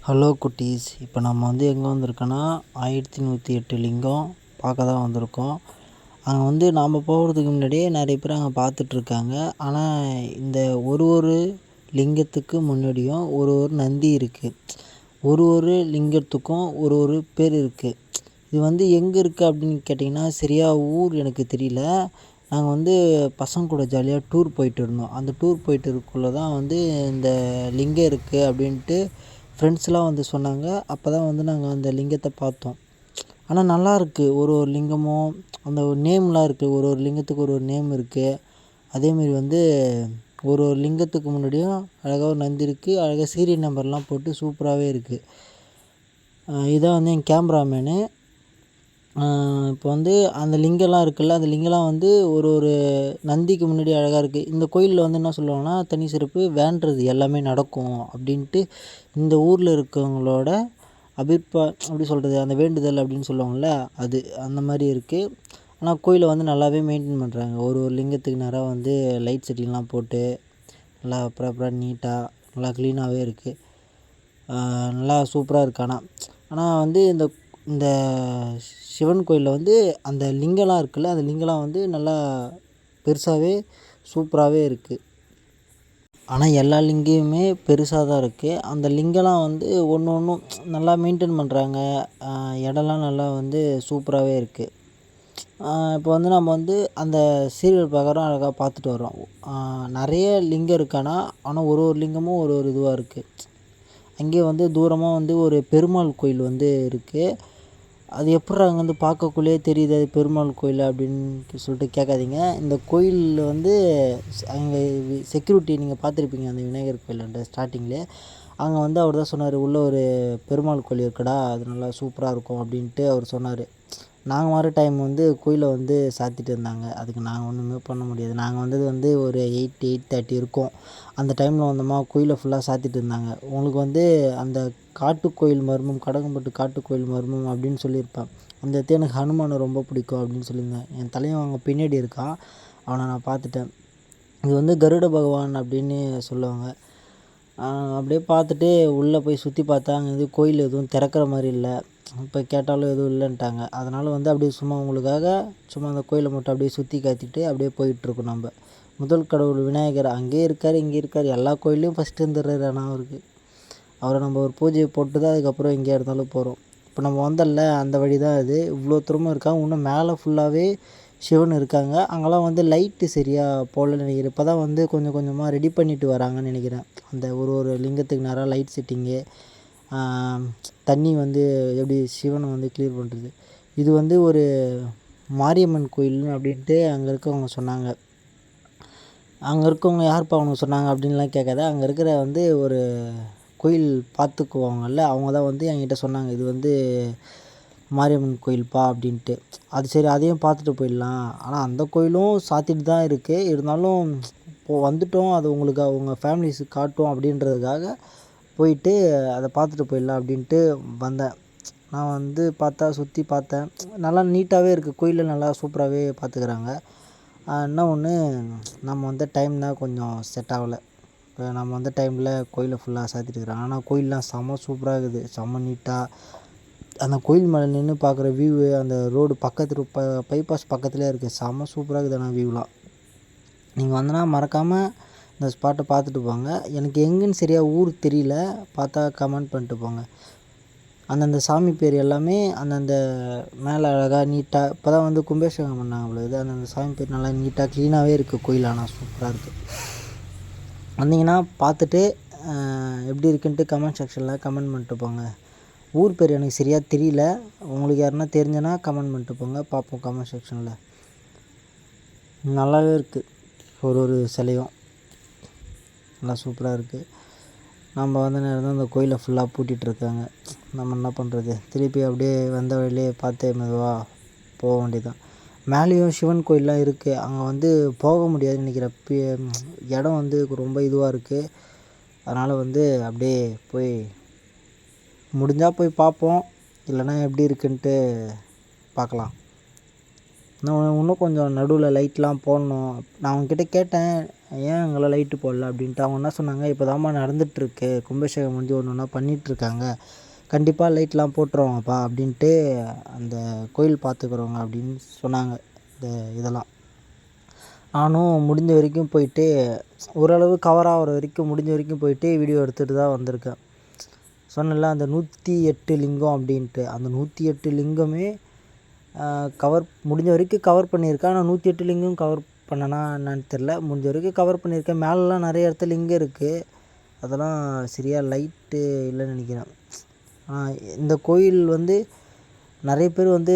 Hello குட்டீஸ், இப்போ நம்ம எங்கே வந்திருக்கோன்னா 1108 லிங்கம் பார்க்க தான் வந்திருக்கோம். அங்கே நாம் போகிறதுக்கு முன்னாடியே நிறைய பேர் அங்கே பார்த்துட்ருக்காங்க. ஆனால் இந்த ஒரு லிங்கத்துக்கு முன்னாடியும் ஒரு நந்தி இருக்குது. ஒரு லிங்கத்துக்கும் ஒரு பேர் இருக்குது. இது எங்கே இருக்குது அப்படின்னு கேட்டிங்கன்னா சரியாக ஊர் எனக்கு தெரியல. நாங்கள் பசங்க கூட ஜாலியாக டூர் போயிட்டு இருந்தோம். அந்த டூர் போயிட்டு இருக்கக்குள்ள தான் இந்த லிங்கம் இருக்குது அப்படின்ட்டு ஃப்ரெண்ட்ஸ்லாம் சொன்னாங்க. அப்போ தான் நாங்கள் அந்த லிங்கத்தை பார்த்தோம். ஆனால் நல்லாயிருக்கு. ஒரு லிங்கமும் அந்த நேம்லாம் இருக்குது. ஒரு லிங்கத்துக்கு ஒரு நேம் இருக்குது. அதேமாரி ஒரு லிங்கத்துக்கு முன்னாடியும் அழகாக ஒரு நந்தி இருக்குது. அழகாக சீரியல் நம்பர்லாம் போட்டு சூப்பராகவே இருக்குது. இதான் என் கேமராமேனு. இப்போ அந்த லிங்கம்லாம் இருக்குல்ல, அந்த லிங்கம்லாம் ஒரு நந்திக்கு முன்னாடி அழகாக இருக்குது. இந்த கோயிலில் என்ன சொல்லுவாங்கன்னா, தனி சிறப்பு வேண்டுறது எல்லாமே நடக்கும் அப்படின்ட்டு இந்த ஊரில் இருக்கவங்களோட எப்படி சொல்கிறது, அந்த வேண்டுதல் அப்படின்னு சொல்லுவாங்கள்ல, அது அந்த மாதிரி இருக்குது. ஆனால் கோயிலை நல்லாவே மெயின்டைன் பண்ணுறாங்க. ஒரு லிங்கத்துக்கு நேராக லைட் செட்டிங்லாம் போட்டு நல்லா ப்ராப்பராக நீட்டாக நல்லா க்ளீனாகவே இருக்குது. நல்லா சூப்பராக இருக்குது. ஆனால் இந்த இந்த சிவன் கோயிலில் அந்த லிங்கம்லாம் இருக்குல்ல, அந்த லிங்கம்லாம் நல்லா பெருசாகவே சூப்பராகவே இருக்குது. ஆனால் எல்லா லிங்கமுமே பெருசாக தான் இருக்குது. அந்த லிங்கம்லாம் ஒன்று ஒன்றும் நல்லா மெயின்டைன் பண்ணுறாங்க. இடம்லாம் நல்லா சூப்பராகவே இருக்குது. இப்போ நம்ம அந்த சீரியல் பார்க்குறோம், அழகாக பார்த்துட்டு வரோம். நிறைய லிங்கம் இருக்குது. ஆனால் ஒரு லிங்கமும் ஒரு இதுவாக இருக்குது. அங்கேயே தூரமாக ஒரு பெருமாள் கோயில் இருக்குது. அது எப்புட்றா அங்கேருந்து பார்க்கக்குள்ளேயே தெரியுது அது பெருமாள் கோயில் அப்படின்னு சொல்லிட்டு கேட்காதீங்க. இந்த கோயிலில் அங்கே செக்யூரிட்டி நீங்கள் பார்த்துருப்பீங்க அந்த விநாயகர் கோயிலாண்ட ஸ்டார்டிங்லேயே. அங்கே அவர் தான் சொன்னார், உள்ளே ஒரு பெருமாள் கோயில் இருக்குடா, அது நல்லா சூப்பராக இருக்கும் அப்படின்ட்டு அவர் சொன்னார். நாங்கள் வர டைம் கோயிலை சாத்திட்டு இருந்தாங்க. அதுக்கு நாங்கள் ஒன்றுமே பண்ண முடியாது. நாங்கள் வந்தது ஒரு 8:30 இருக்கும். அந்த டைமில் வந்தோமா, கோயிலை ஃபுல்லாக சாத்திட்டு இருந்தாங்க. உங்களுக்கு அந்த காட்டுக்கோயில் மர்மம், கடகம்பட்டு காட்டுக்கோயில் மர்மம் அப்படின்னு சொல்லியிருப்பேன். அந்த இடத்துல எனக்கு ஹனுமானை ரொம்ப பிடிக்கும் அப்படின்னு சொல்லியிருந்தேன். என் தலைவன் அங்கே பின்னாடி இருக்கான், அவனை நான் பார்த்துட்டேன். இது கருட பகவான் அப்படின்னு சொல்லுவாங்க. அப்படியே பார்த்துட்டு உள்ளே போய் சுற்றி பார்த்தா அங்கே கோயில் எதுவும் திறக்கிற மாதிரி இல்லை. இப்போ கேட்டாலும் எதுவும் இல்லைன்ட்டாங்க. அதனால் அப்படியே சும்மா உங்களுக்காக சும்மா அந்த கோயிலை மட்டும் அப்படியே சுற்றி காத்திட்டு அப்படியே போயிட்டுருக்கோம். நம்ம முதல் கடவுள் விநாயகர் அங்கேயே இருக்கார், இங்கே இருக்கார், எல்லா கோயிலையும் ஃபஸ்ட்டு இருந்துடுறாரு. ஆனால் அவரை நம்ம ஒரு பூஜையை போட்டு தான் அதுக்கப்புறம் எங்கேயா இருந்தாலும் போகிறோம். இப்போ நம்ம அந்த வழி தான் இது. இவ்வளோ தூரமும் இருக்காங்க. இன்னும் மேலே ஃபுல்லாகவே சிவன் இருக்காங்க. அங்கெல்லாம் லைட்டு சரியாக போடலன்னு நினைக்கிறேன். இப்போ தான் கொஞ்சம் கொஞ்சமாக ரெடி பண்ணிட்டு வராங்கன்னு நினைக்கிறேன். அந்த ஒரு லிங்கத்துக்கு நேராக லைட் செட்டிங்கு, தண்ணி எப்படி சிவனை க்ளியர் பண்ணுறது. இது ஒரு மாரியம்மன் கோயில் அப்படின்ட்டு அங்கே இருக்கவங்க சொன்னாங்க. அங்கே இருக்கவங்க யார்ப்பா அவங்க சொன்னாங்க அப்படின்லாம் கேட்காத. அங்கே இருக்கிற ஒரு கோயில் பார்த்துக்குவாங்கல்ல, அவங்க தான் என்கிட்ட சொன்னாங்க, இது மாரியம்மன் கோயில்ப்பா அப்படின்ட்டு. அது சரி, அதையும் பார்த்துட்டு போயிடலாம். ஆனால் அந்த கோயிலும் சாத்திட்டு தான் இருக்குது. இருந்தாலும் இப்போது வந்துட்டோம், அது உங்களுக்கு அவங்க ஃபேமிலிஸுக்கு காட்டும் அப்படின்றதுக்காக போயிட்டு அதை பார்த்துட்டு போயிடலாம் அப்படின்ட்டு வந்தேன். நான் பார்த்தா சுற்றி பார்த்தேன். நல்லா நீட்டாகவே இருக்குது. கோயிலில் நல்லா சூப்பராகவே பார்த்துக்குறாங்க. என்ன ஒன்று, நம்ம டைம் தான் கொஞ்சம் செட் ஆகலை. இப்போ நம்ம டைமில் கோயிலை ஃபுல்லாக சாத்திட்டு இருக்கிறாங்க. ஆனால் கோயிலெலாம் செம்ம சூப்பராக இருக்குது, செம்ம நீட்டாக. அந்த கோயில் மேலே நின்று பார்க்குற வியூவு, அந்த ரோடு பக்கத்து பைபாஸ் பக்கத்துலேயே இருக்குது. செம்ம சூப்பராக இருக்குது. ஆனால் வியூலாம் நீங்கள் வந்தனா மறக்காமல் இந்த ஸ்பாட்டை பார்த்துட்டு போங்க. எனக்கு எங்கேன்னு சரியாக ஊர் தெரியல, பார்த்தா கமெண்ட் பண்ணிட்டு போங்க. அந்தந்த சாமி பேர் எல்லாமே அந்தந்த மேலே அழகாக நீட்டாக இப்போ தான் கும்பாபிஷேகம் பண்ணாங்க அவ்வளோ. அந்தந்த சாமி பேர் நல்லா நீட்டாக க்ளீனாகவே இருக்குது. கோயில் ஆனால் சூப்பராக இருக்குது. வந்தீங்கன்னா பார்த்துட்டு எப்படி இருக்குன்ட்டு கமெண்ட் செக்ஷனில் கமெண்ட் பண்ணிட்டு போங்க. ஊர் பேர் எனக்கு சரியாக தெரியல. உங்களுக்கு யாருன்னா தெரிஞ்சனா கமெண்ட் பண்ணிட்டு போங்க, பார்ப்போம் கமெண்ட் செக்ஷனில். நல்லாவே இருக்குது. ஒரு சிலையும் நல்லா சூப்பராக இருக்குது. நம்ம நேரம் தான் அந்த கோயிலை ஃபுல்லாக பூட்டிகிட்ருக்காங்க. நம்ம என்ன பண்ணுறது, திருப்பி அப்படியே வந்த வழியிலே பார்த்து மெதுவாக போக வேண்டியதுதான். மேலேயும் சிவன் கோயிலெலாம் இருக்குது. அங்கே போக முடியாதுன்னு நினைக்கிறேன். இடம் ரொம்ப இதுவாக இருக்குது. அதனால் அப்படியே போய் முடிஞ்சால் போய் பார்ப்போம், இல்லைனா எப்படி இருக்குன்ட்டு பார்க்கலாம். இன்னும் கொஞ்சம் நடுவில் லைட்லாம் போடணும். நான் அவங்கக்கிட்ட கேட்டேன், ஏன் அங்கெல்லாம் லைட்டு போடல அப்படின்ட்டு. அவங்க என்ன சொன்னாங்க, இப்போ தாம்மா நடந்துகிட்ருக்கு, கும்பாபிஷேகம் முடிஞ்சு ஒன்று ஒன்றா பண்ணிகிட்ருக்காங்க, கண்டிப்பாக லைட்லாம் போட்டுருவாங்கப்பா அப்படின்ட்டு அந்த கோயில் பார்த்துக்குறவங்க அப்படின்னு சொன்னாங்க. இதெல்லாம் நானும் முடிஞ்ச வரைக்கும் போயிட்டு ஓரளவு கவர் ஆகிற வரைக்கும் முடிஞ்ச வரைக்கும் போயிட்டு வீடியோ எடுத்துகிட்டு தான் வந்திருக்கேன். சொன்னேன்ல அந்த 108 லிங்கம் அப்படின்ட்டு, அந்த 108 லிங்கமே கவர் முடிஞ்ச வரைக்கும் கவர் பண்ணியிருக்கேன். ஆனால் 108 லிங்கம் கவர் பண்ணனா என்னன்னு தெரில, முடிஞ்ச வரைக்கும் கவர் பண்ணியிருக்கேன். மேலெலாம் நிறைய இடத்துல லிங்கம் இருக்குது, அதெல்லாம் சரியாக லைட்டு இல்லைன்னு நினைக்கிறேன். இந்த கோயில் வந்து நிறைய பேர் வந்து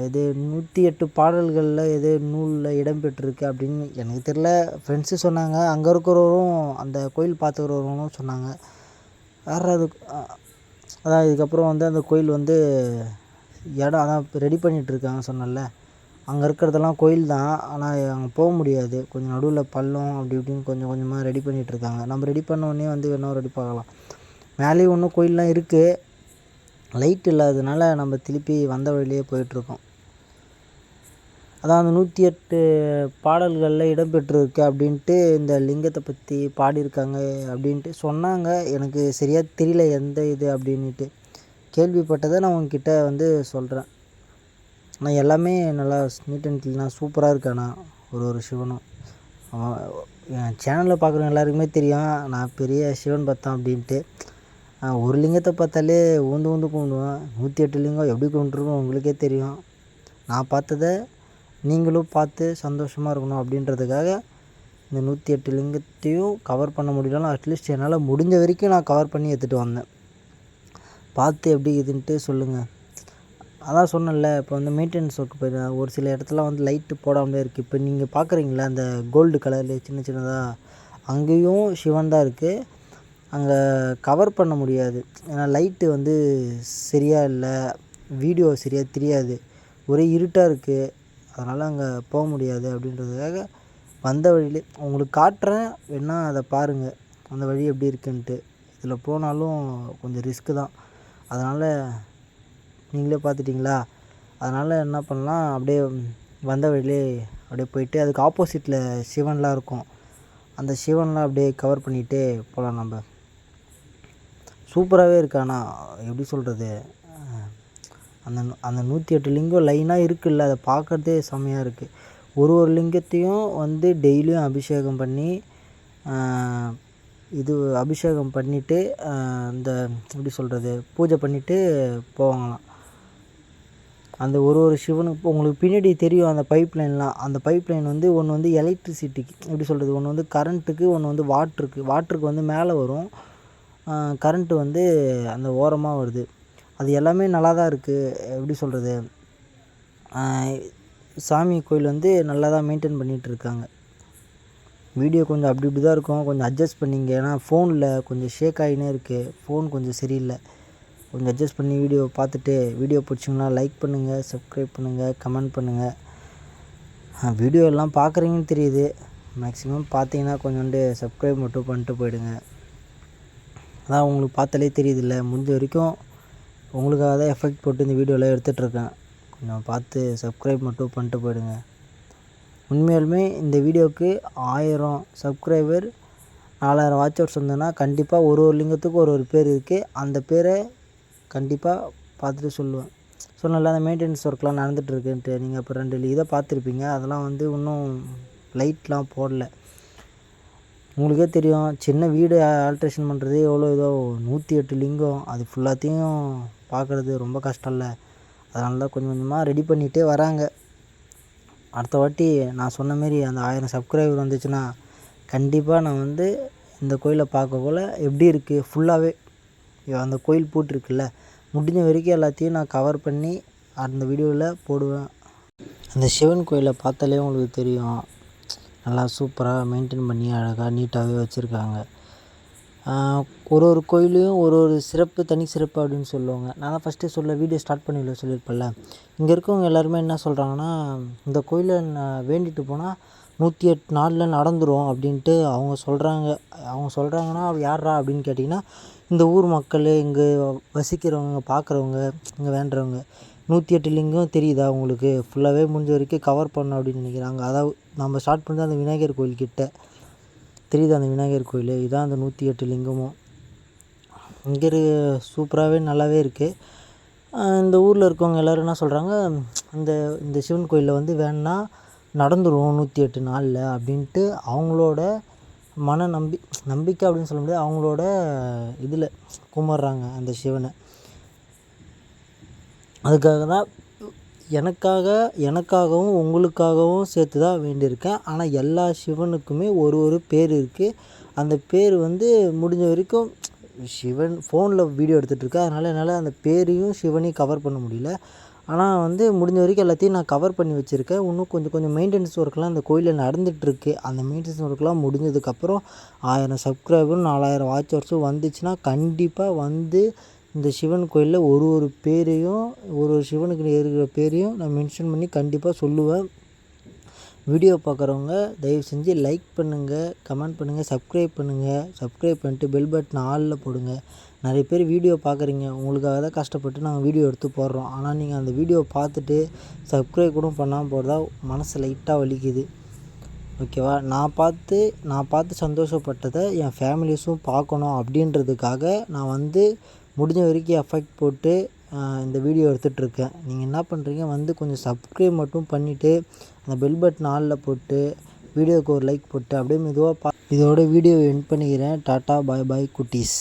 இது 108 பாடல்களில் எது நூலில் இடம்பெற்றிருக்கு அப்படின்னு எனக்கு தெரில. ஃப்ரெண்ட்ஸு சொன்னாங்க, அங்கே இருக்கிறவரும் அந்த கோயில் பார்த்துக்கிறவங்களும் சொன்னாங்க. வேறு அதான் இதுக்கப்புறம் வந்து அந்த கோயில் வந்து இடம் அதான் ரெடி பண்ணிகிட்ருக்காங்க சொன்னேன்ல, அங்கே இருக்கிறதெல்லாம் கோயில் தான், ஆனால் அங்கே போக முடியாது, கொஞ்சம் நடுவில் பள்ளம் அப்படி இப்படின்னு கொஞ்சம் கொஞ்சமாக ரெடி பண்ணிகிட்ருக்காங்க. நம்ம ரெடி பண்ண உடனே வந்து வேணா ரெடி பார்க்கலாம். மேலேயும் இன்னும் கோயிலெலாம் இருக்குது, லைட் இல்லாததுனால நம்ம திருப்பி வந்த வழியிலே போயிட்டுருக்கோம். அதான் அந்த 108 பாடல்களில் இடம்பெற்றிருக்கு அப்படின்ட்டு இந்த லிங்கத்தை பற்றி பாடியிருக்காங்க அப்படின்ட்டு சொன்னாங்க. எனக்கு சரியாக தெரியல எந்த இது அப்படின்ட்டு. கேள்விப்பட்டதை நான் உங்ககிட்ட வந்து சொல்கிறேன். ஆனால் எல்லாமே நல்லா நீட் அண்ட் க்ளீனாக சூப்பராக இருக்காண்ணா. ஒரு சிவனும் என் சேனலில் பார்க்குறவங்க எல்லாருக்குமே தெரியும், நான் பெரிய சிவன் பக்தன் அப்படின்ட்டு. ஒரு லிங்கத்தை பார்த்தாலே ஊந்து ஊந்து கும்பிடுவேன். 108 லிங்கம் எப்படி கும்பிட்டுருக்கோம் உங்களுக்கே தெரியும். நான் பார்த்ததை நீங்களும் பார்த்து சந்தோஷமாக இருக்கணும் அப்படின்றதுக்காக இந்த 108 லிங்கத்தையும் கவர் பண்ண முடியலன்னா அட்லீஸ்ட் என்னால் முடிஞ்ச வரைக்கும் நான் கவர் பண்ணி எடுத்துகிட்டு வந்தேன். பார்த்து எப்படி இதுன்ட்டு சொல்லுங்கள். அதான் சொன்னேன்ல, இப்போ வந்து மெயின்டெனன்ஸ் ஒர்க் போயிருந்தேன், ஒரு சில இடத்துல வந்து லைட்டு போடாமலே இருக்குது. இப்போ நீங்கள் பார்க்குறீங்களா அந்த கோல்டு கலரில் சின்ன சின்னதாக, அங்கேயும் சிவன் தான் இருக்குது. அங்கே கவர் பண்ண முடியாது, ஏன்னா லைட்டு வந்து சரியாக இல்லை, வீடியோ சரியாக தெரியாது, ஒரே இருட்டாக இருக்குது, அதனால் அங்கே போக முடியாது. அப்படின்றதுக்காக வந்த வழியிலே உங்களுக்கு காட்டுறேன், வேணால் அதை பாருங்கள் அந்த வழி எப்படி இருக்குன்ட்டு. இதில் போனாலும் கொஞ்சம் ரிஸ்க்கு தான், அதனால் நீங்களே பார்த்துட்டிங்களா, அதனால் என்ன பண்ணலாம், அப்படியே வந்த வழியிலே அப்படியே போயிட்டு அதுக்கு ஆப்போசிட்டில் சிவன்லாம் இருக்கும், அந்த சிவன்லாம் அப்படியே கவர் பண்ணிகிட்டே போகலாம். நம்ம சூப்பராகவே இருக்கு. ஆனால் எப்படி சொல்கிறது, அந்த 108 லிங்கம் லைனாக இருக்குல்ல, அதை பார்க்குறதே செம்மையாக இருக்குது. ஒரு லிங்கத்தையும் வந்து டெய்லியும் அபிஷேகம் பண்ணி அபிஷேகம் பண்ணிவிட்டு இந்த எப்படி சொல்கிறது பூஜை பண்ணிவிட்டு போவாங்களாம். அந்த ஒரு சிவனுக்கு உங்களுக்கு பின்னாடி தெரியும் அந்த பைப் லைன்லாம், அந்த பைப் லைன் வந்து ஒன்று வந்து எலக்ட்ரிசிட்டிக்கு எப்படி சொல்கிறது, ஒன்று வந்து கரண்ட்டுக்கு, ஒன்று வந்து வாட்டருக்கு வந்து மேலே வரும், கரண்ட்டு வந்து அந்த ஓரமாக வருது. அது எல்லாமே நல்லா தான் இருக்குது. எப்படி சொல்கிறது, சாமி கோயில் வந்து நல்லா தான் மெயின்டைன் பண்ணிகிட்ருக்காங்க. வீடியோ கொஞ்சம் அப்படி இப்படி தான் இருக்கும், கொஞ்சம் அட்ஜஸ்ட் பண்ணிங்க. ஏன்னா ஃபோனில் கொஞ்சம் ஷேக் ஆகினே இருக்குது, ஃபோன் கொஞ்சம் சரியில்லை, கொஞ்சம் அட்ஜஸ்ட் பண்ணி வீடியோ பார்த்துட்டு. வீடியோ பிடிச்சிங்கன்னா லைக் பண்ணுங்கள், சப்ஸ்கிரைப் பண்ணுங்கள், கமெண்ட் பண்ணுங்கள். வீடியோ எல்லாம் பார்க்குறீங்கன்னு தெரியுது, மேக்ஸிமம் பார்த்தீங்கன்னா கொஞ்சோண்டு சப்ஸ்கிரைப் மட்டும் பண்ணிட்டு போயிடுங்க. அதான் உங்களுக்கு பார்த்தாலே தெரியுதில்ல, முடிஞ்ச வரைக்கும் உங்களுக்காக தான் எஃபெக்ட் போட்டு இந்த வீடியோவில் எடுத்துகிட்ருக்கேன். கொஞ்சம் பார்த்து சப்ஸ்கிரைப் மட்டும் பண்ணிட்டு போயிடுங்க. உண்மையாலுமே இந்த வீடியோவுக்கு 1000 சப்ஸ்கிரைபர் 4000 வாட்ச் ஹவர்ஸ் வந்ததுன்னா கண்டிப்பாக ஒரு லிங்கத்துக்கும் ஒரு பேர் இருக்குது, அந்த பேரை கண்டிப்பாக பார்த்துட்டு சொல்லுவேன். சொன்னல அந்த மெயின்டெனன்ஸ் ஒர்க்லாம் நடந்துகிட்ருக்குன்ட்டு, நீங்கள் இப்போ 2 இதை பார்த்துருப்பீங்க, அதெல்லாம் வந்து இன்னும் லைட்லாம் போடல. உங்களுக்கே தெரியும், சின்ன வீடு ஆல்ட்ரேஷன் பண்ணுறது எவ்வளோ இதோ 108 லிங்கம், அது ஃபுல்லாத்தையும் பார்க்குறது ரொம்ப கஷ்டம் இல்லை, அதனால தான் கொஞ்சம் கொஞ்சமாக ரெடி பண்ணிகிட்டே வராங்க. அடுத்த வாட்டி நான் சொன்ன மாரி அந்த 1000 சப்ஸ்கிரைபர் வந்துச்சுன்னா கண்டிப்பாக நான் வந்து இந்த கோயிலை பார்க்கக்குள்ள எப்படி இருக்குது ஃபுல்லாகவே அந்த கோயில் பூட்டிருக்குல்ல, முடிஞ்ச வரைக்கும் எல்லாத்தையும் நான் கவர் பண்ணி அந்த வீடியோவில் போடுவேன். அந்த சிவன் கோயிலை பார்த்தாலே உங்களுக்கு தெரியும், நல்லா சூப்பராக மெயின்டைன் பண்ணி அழகாக நீட்டாகவே வச்சுருக்காங்க. ஒரு கோயிலையும் ஒரு சிறப்பு, தனி சிறப்பு அப்படின்னு சொல்லுவாங்க. நான் தான் ஃபஸ்ட்டே வீடியோ ஸ்டார்ட் பண்ணி சொல்லியிருப்பேன்ல, இங்கே இருக்கவங்க எல்லாருமே என்ன சொல்கிறாங்கன்னா, இந்த கோயிலை வேண்டிட்டு போனால் 108 நாளில் நடந்துடும் அப்படின்ட்டு அவங்க சொல்கிறாங்க. அவங்க சொல்கிறாங்கன்னா யார்ரா அப்படின்னு கேட்டிங்கன்னா, இந்த ஊர் மக்கள், இங்கே வசிக்கிறவங்க, பார்க்குறவங்க, இங்கே வேண்டுறவங்க. 108 லிங்கம் தெரியுதா உங்களுக்கு? ஃபுல்லாகவே முடிஞ்ச வரைக்கும் கவர் பண்ணணும் அப்படின்னு நினைக்கிறாங்க. அதாவது நம்ம ஸ்டார்ட் பண்ணது அந்த விநாயகர் கோயில்கிட்ட தெரியுது, அந்த விநாயகர் கோயில் இதான் அந்த 108 லிங்கமும். இங்கே சூப்பராகவே நல்லாவே இருக்குது. இந்த ஊரில் இருக்கவங்க எல்லோரும் என்ன சொல்கிறாங்க, இந்த சிவன் கோயிலில் வந்து வேணுன்னா நடந்துடும் 108 நாளில் அப்படின்ட்டு அவங்களோட நம்பிக்கை அப்படின்னு சொல்ல முடியாது, அவங்களோட இதில் கும்பிட்றாங்க அந்த சிவனை. அதுக்காக தான் எனக்காகவும் உங்களுக்காகவும் சேர்த்து தான் வேண்டியிருக்கேன். ஆனால் எல்லா சிவனுக்குமே ஒரு பேர் இருக்குது. அந்த பேர் வந்து முடிஞ்ச வரைக்கும் சிவன் ஃபோனில் வீடியோ எடுத்துகிட்ருக்கேன், அதனால் என்னால் அந்த பேரையும் சிவனையும் கவர் பண்ண முடியல. ஆனால் வந்து முடிஞ்ச வரைக்கும் எல்லாத்தையும் நான் கவர் பண்ணி வச்சுருக்கேன். இன்னும் கொஞ்சம் மெயின்டெனன்ஸ் ஒர்க்லாம் அந்த கோயிலில் நடந்துகிட்ருக்கு. அந்த மெயின்டெனன்ஸ் ஒர்க்லாம் முடிஞ்சதுக்கப்புறம் 1000 சப்ஸ்கிரைபரும் 4000 வாட்ச் ஹவர்ஸும் வந்துச்சுன்னா கண்டிப்பாக வந்து இந்த சிவன் கோயிலில் ஒரு பேரையும் ஒரு சிவனுக்கு இருக்கிற பேரையும் நான் மென்ஷன் பண்ணி கண்டிப்பாக சொல்லுவேன். வீடியோ பார்க்குறவங்க தயவு செஞ்சு லைக் பண்ணுங்கள், கமெண்ட் பண்ணுங்கள், சப்ஸ்கிரைப் பண்ணிட்டு பெல் பட்டன் ஆலில் போடுங்க. நிறைய பேர் வீடியோ பார்க்குறீங்க, உங்களுக்காக தான் கஷ்டப்பட்டு நாங்கள் வீடியோ எடுத்து போடுறோம். ஆனால் நீங்கள் அந்த வீடியோவை பார்த்துட்டு சப்ஸ்கிரைப் கூட பண்ணாமல் போகிறதா மனசு லைட்டாக வலிக்குது. ஓகேவா? நான் பார்த்து சந்தோஷப்பட்டதை என் ஃபேமிலிஸும் பார்க்கணும் அப்படின்றதுக்காக நான் வந்து முடிஞ்ச வரைக்கும் எஃபெக்ட் போட்டு இந்த வீடியோ எடுத்துகிட்ருக்கேன். நீங்கள் என்ன பண்ணுறீங்க, வந்து கொஞ்சம் சப்ஸ்கிரைப் மட்டும் பண்ணிவிட்டு அந்த பெல் பட்டன் ஆலில் போட்டு வீடியோவுக்கு ஒரு லைக் போட்டு அப்படியே மெதுவாக இதோட வீடியோ எண்ட் பண்ணிக்கிறேன். டாட்டா பாய் பாய் குட்டீஸ்.